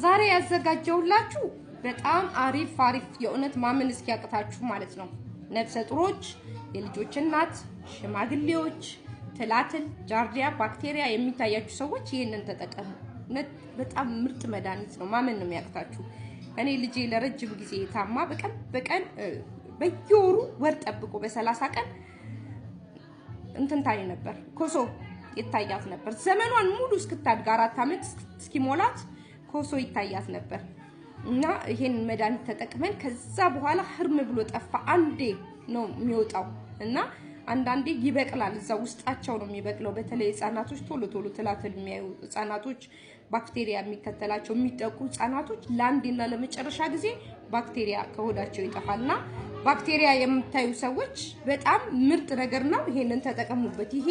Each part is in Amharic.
ዛሬ ያዘጋጀውላችሁ በጣም አሪፍ የእውነት ማመን እስኪያቅታችሁ ማለት ነው። ነፍሰ ጡሮች፣ የልጆች እናት፣ ሽማግሌዎች፣ ትላትል፣ ጃርዲያ፣ ባክቴሪያ የሚታያችሁ ሰዎች ይሄንን ተጠቀሙ። በጣም ምርጥ መድኃኒት ነው። ማመን ነው የሚያቅታችሁ። እኔ ልጄ ለረጅም ጊዜ ታማ በቀን በየወሩ ወር ጠብቆ በ30 ቀን እንትን ነበር ኮሶ ይታያት ነበር። ዘመኗን ሙሉ እስክታድግ 4 አመት እስኪሞላት ኮሶ ይታያት ነበር። እና ይሄን መድኃኒት ተጠቅመን ከዛ በኋላ ህርም ብሎ ጠፋ። አንዴ ነው የሚወጣው እና አንዳንዴ ይበቅላል። እዛ ውስጣቸው ነው የሚበቅለው። በተለይ ህፃናቶች ቶሎ ትላትል የሚያዩ ህፃናቶች፣ ባክቴሪያ የሚከተላቸው የሚጠቁ ህፃናቶች ለአንዴና ለመጨረሻ ጊዜ ባክቴሪያ ከሆዳቸው ይጠፋልና ባክቴሪያ የምታዩ ሰዎች በጣም ምርጥ ነገር ነው። ይሄንን ተጠቀሙበት። ይሄ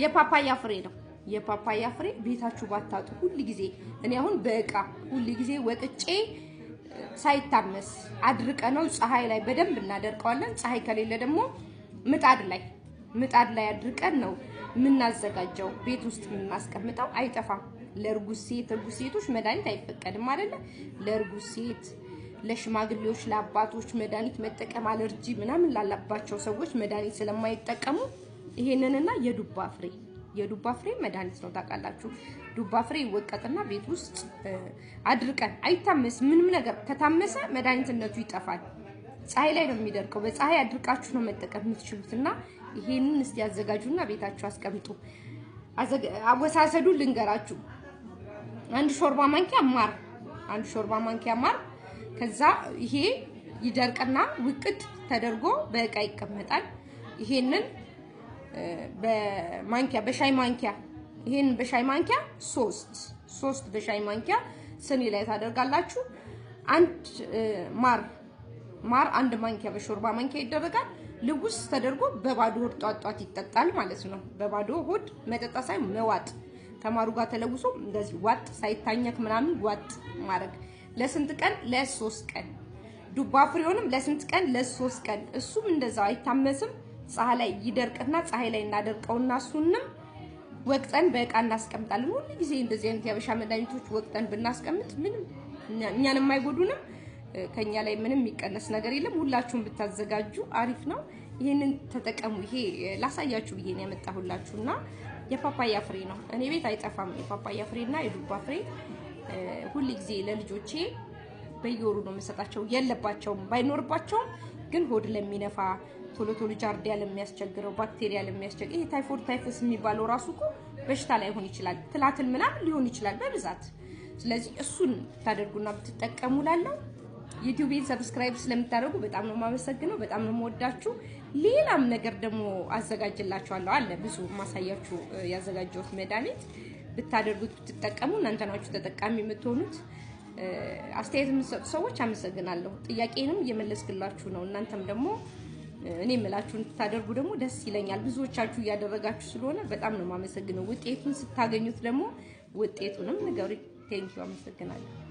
የፓፓያ ፍሬ ነው። የፓፓያ ፍሬ ቤታችሁ ባታጡ ሁሉ ጊዜ እኔ አሁን በእቃ ሁሉ ጊዜ ወቅጬ ሳይታመስ አድርቀ ነው ፀሐይ ላይ በደንብ እናደርቀዋለን። ፀሐይ ከሌለ ደግሞ ምጣድ ላይ አድርቀን ነው የምናዘጋጀው። ቤት ውስጥ የምናስቀምጠው አይጠፋም። ለርጉዝ ሴቶች መድኃኒት አይፈቀድም አይደለ? ለርጉዝ ሴት፣ ለሽማግሌዎች፣ ለአባቶች መድኃኒት መጠቀም አለርጂ ምናምን ላላባቸው ሰዎች መድኃኒት ስለማይጠቀሙ ይሄንንና የዱባ ፍሬ መድኃኒት ነው ታውቃላችሁ። ዱባ ፍሬ ይወቀጥና ቤት ውስጥ አድርቀን አይታመስ ምንም ነገር ከታመሰ መድኃኒትነቱ ይጠፋል። ፀሐይ ላይ ነው የሚደርቀው። በፀሐይ አድርቃችሁ ነው መጠቀም የምትችሉትና ይሄንን እስቲ ያዘጋጁና ቤታችሁ አስቀምጡ። አወሳሰዱ ልንገራችሁ። አንድ ሾርባ ማንኪያ ማር ከዛ ይሄ ይደርቅና ውቅጥ ተደርጎ በእቃ ይቀመጣል። ይሄንን በሻይ ማንኪያ ሶስት በሻይ ማንኪያ ስኒ ላይ ታደርጋላችሁ። አንድ ማር አንድ ማንኪያ በሾርባ ማንኪያ ይደረጋል። ልውስ ተደርጎ በባዶ ሆድ ጧጧት ይጠጣል ማለት ነው። በባዶ ሆድ መጠጣ ሳይሆን መዋጥ፣ ከማሩ ጋር ተለውሶ እንደዚህ ዋጥ ሳይታኘክ ምናምን ዋጥ ማድረግ። ለስንት ቀን? ለ3 ቀን። ዱባ ፍሬውንም ለስንት ቀን? ለ3 ቀን። እሱም እንደዛው አይታመስም። ፀሐይ ላይ ይደርቅና ፀሐይ ላይ እናደርቀውና እሱንም ወቅጠን በእቃ እናስቀምጣለን። ሁሉ ጊዜ እንደዚህ አይነት ያበሻ መድኃኒቶች ወቅጠን ብናስቀምጥ ምንም እኛንም አይጎዱንም፣ ከኛ ላይ ምንም የሚቀነስ ነገር የለም። ሁላችሁም ብታዘጋጁ አሪፍ ነው። ይሄንን ተጠቀሙ። ይሄ ላሳያችሁ ብዬ ነው ያመጣሁላችሁና የፓፓያ ፍሬ ነው። እኔ ቤት አይጠፋም የፓፓያ ፍሬና የዱባ ፍሬ። ሁሉ ጊዜ ለልጆቼ በየወሩ ነው የምሰጣቸው። የለባቸውም ባይኖርባቸውም ግን ሆድ ለሚነፋ ቶሎ ጃርዲያ ለሚያስቸግረው ባክቴሪያ ለሚያስቸግር ይሄ ታይፎስ የሚባለው ራሱ እኮ በሽታ ላይ ሆን ይችላል። ትላትል ምናምን ሊሆን ይችላል በብዛት። ስለዚህ እሱን ታደርጉና ብትጠቀሙላለሁ። ዩቲዩብን ሰብስክራይብ ስለምታደርጉ በጣም ነው የማመሰግነው። በጣም ነው የምወዳችሁ። ሌላም ነገር ደግሞ አዘጋጅላችኋለሁ አለ ብዙ ማሳያችሁ ያዘጋጀሁት መድኃኒት ብታደርጉት ብትጠቀሙ እናንተ ናችሁ ተጠቃሚ የምትሆኑት። አስተያየት የምትሰጡ ሰዎች አመሰግናለሁ። ጥያቄንም እየመለስኩላችሁ ነው። እናንተም ደግሞ እኔ የምላችሁን ታደርጉ ደግሞ ደስ ይለኛል። ብዙዎቻችሁ እያደረጋችሁ ስለሆነ በጣም ነው የማመሰግነው። ውጤቱን ስታገኙት ደግሞ ውጤቱንም ንገሩኝ። ቴንኪው። አመሰግናለሁ።